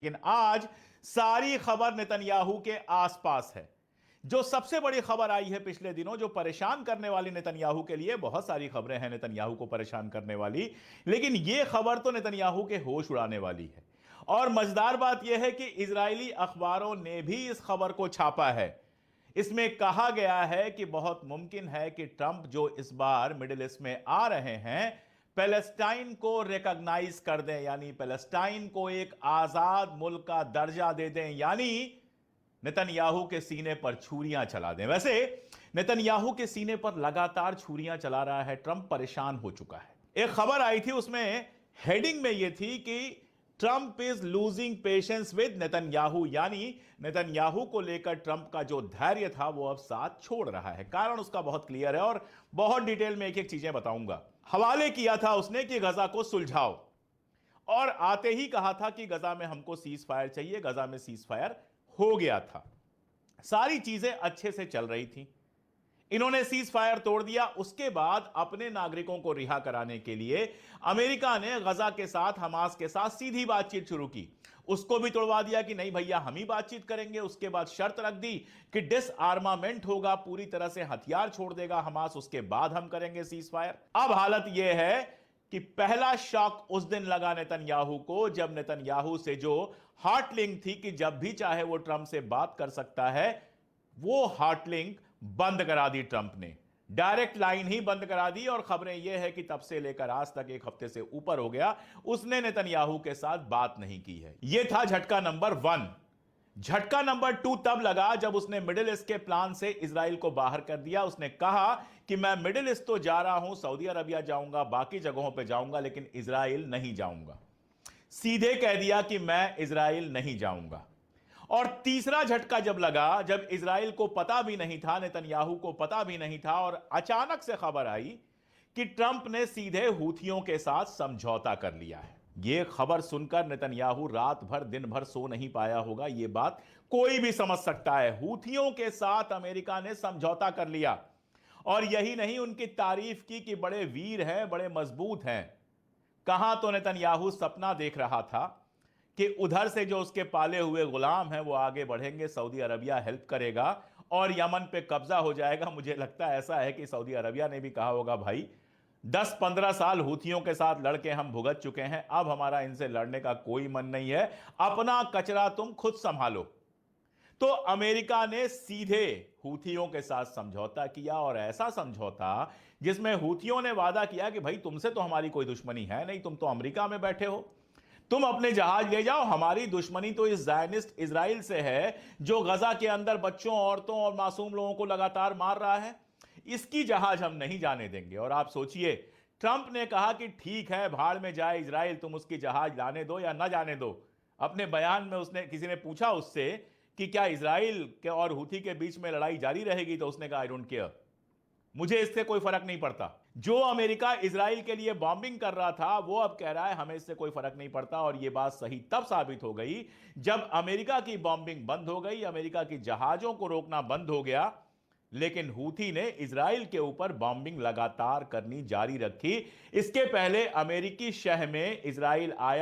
लेकिन आज सारी खबर नेतन्याहू के आसपास है। जो सबसे बड़ी खबर आई है पिछले दिनों, जो परेशान करने वाली नेतन्याहू के लिए, बहुत सारी खबरें हैं नेतन्याहू को परेशान करने वाली, लेकिन यह खबर तो नेतन्याहू के होश उड़ाने वाली है। और मजेदार बात यह है कि इजरायली अखबारों ने भी इस खबर को छापा है। इसमें कहा गया है कि बहुत मुमकिन है कि ट्रंप जो इस बार मिडिल ईस्ट में आ रहे हैं, पैलेस्टाइन को रिकॉग्नाइज कर दें, यानी पैलेस्टाइन को एक आजाद मुल्क का दर्जा दे दें, यानी नेतन्याहू के सीने पर छुरियां चला दें। वैसे नेतन्याहू के सीने पर लगातार छुरियां चला रहा है ट्रंप, परेशान हो चुका है। एक खबर आई थी, उसमें हेडिंग में यह थी कि Trump is losing patience with Netanyahu, यानी नेतन्याहू को लेकर ट्रंप का जो धैर्य था वो अब साथ छोड़ रहा है। कारण उसका बहुत क्लियर है और बहुत डिटेल में एक एक चीजें बताऊंगा। हवाले किया था उसने कि गजा को सुलझाओ, और आते ही कहा था कि गजा में हमको सीज फायर चाहिए। गजा में सीज फायर हो गया था, सारी चीजें अच्छे से चल रही थी। इन्होंने सीज फायर तोड़ दिया। उसके बाद अपने नागरिकों को रिहा कराने के लिए अमेरिका ने गजा के साथ, हमास के साथ सीधी बातचीत शुरू की। उसको भी तोड़वा दिया कि नहीं भैया, हम ही बातचीत करेंगे। उसके बाद शर्त रख दी कि डिसआर्मामेंट होगा, पूरी तरह से हथियार छोड़ देगा हमास, उसके बाद हम करेंगे सीज फायर। अब हालत यह है कि पहला शॉक उस दिन लगा नेतन्याहू को, जब नेतन्याहू से जो हार्ट लिंक थी कि जब भी चाहे वो ट्रंप से बात कर सकता है, वो हार्ट लिंक बंद करा दी ट्रंप ने। डायरेक्ट लाइन ही बंद करा दी। और खबरें यह है कि तब से लेकर आज तक, एक हफ्ते से ऊपर हो गया, उसने नेतन्याहू के साथ बात नहीं की है। यह था झटका नंबर 1। झटका नंबर 2 तब लगा जब उसने मिडिल ईस्ट के प्लान से इजराइल को बाहर कर दिया। उसने कहा कि मैं मिडिल ईस्ट तो जा रहा हूं, सऊदी अरबिया जाऊंगा, बाकी जगहों पर जाऊंगा, लेकिन इजराइल नहीं जाऊंगा। सीधे कह दिया कि मैं इजराइल नहीं जाऊंगा। और तीसरा झटका जब लगा, जब इजराइल को पता भी नहीं था, नेतन्याहू को पता भी नहीं था, और अचानक से खबर आई कि ट्रंप ने सीधे हूथियों के साथ समझौता कर लिया है। यह खबर सुनकर नेतन्याहू रात भर दिन भर सो नहीं पाया होगा। यह बात कोई भी समझ सकता है। हूथियों के साथ अमेरिका ने समझौता कर लिया, और यही नहीं, उनकी तारीफ की कि बड़े वीर हैं, बड़े मजबूत हैं। कहां तो नेतन्याहू सपना देख रहा था कि उधर से जो उसके पाले हुए गुलाम हैं वो आगे बढ़ेंगे, सऊदी अरबिया हेल्प करेगा और यमन पे कब्जा हो जाएगा। मुझे लगता है ऐसा है कि सऊदी अरबिया ने भी कहा होगा, भाई 10-15 साल हूथियों के साथ लड़के हम भुगत चुके हैं, अब हमारा इनसे लड़ने का कोई मन नहीं है, अपना कचरा तुम खुद संभालो। तो अमेरिका ने सीधे हूथियों के साथ समझौता किया, और ऐसा समझौता जिसमें हूथियों ने वादा किया कि भाई तुमसे तो हमारी कोई दुश्मनी है नहीं, तुम तो अमेरिका में बैठे हो, तुम अपने जहाज ले जाओ, हमारी दुश्मनी तो इस ज़ायनिस्ट इजराइल से है जो गजा के अंदर बच्चों, औरतों और मासूम लोगों को लगातार मार रहा है। इसकी जहाज हम नहीं जाने देंगे। और आप सोचिए, ट्रंप ने कहा कि ठीक है, भाड़ में जाए इजराइल, तुम उसकी जहाज लाने दो या ना जाने दो। अपने बयान में उसने, किसी ने पूछा उससे कि क्या इजराइल के और हूथी के बीच में लड़ाई जारी रहेगी, तो उसने कहा आई डोंट केयर, मुझे इससे कोई फर्क नहीं पड़ता। जो अमेरिका इजराइल के लिए बॉम्बिंग कर रहा था, वो अब कह रहा है हमें इससे कोई फर्क नहीं पड़ता। और यह बात सही तब साबित हो गई जब अमेरिका की बॉम्बिंग बंद हो गई, अमेरिका की जहाजों को रोकना बंद हो गया, लेकिन हूथी ने इजराइल के ऊपर बॉम्बिंग लगातार करनी जारी रखी। इसके पहले अमेरिकी शह में इजराइल आया।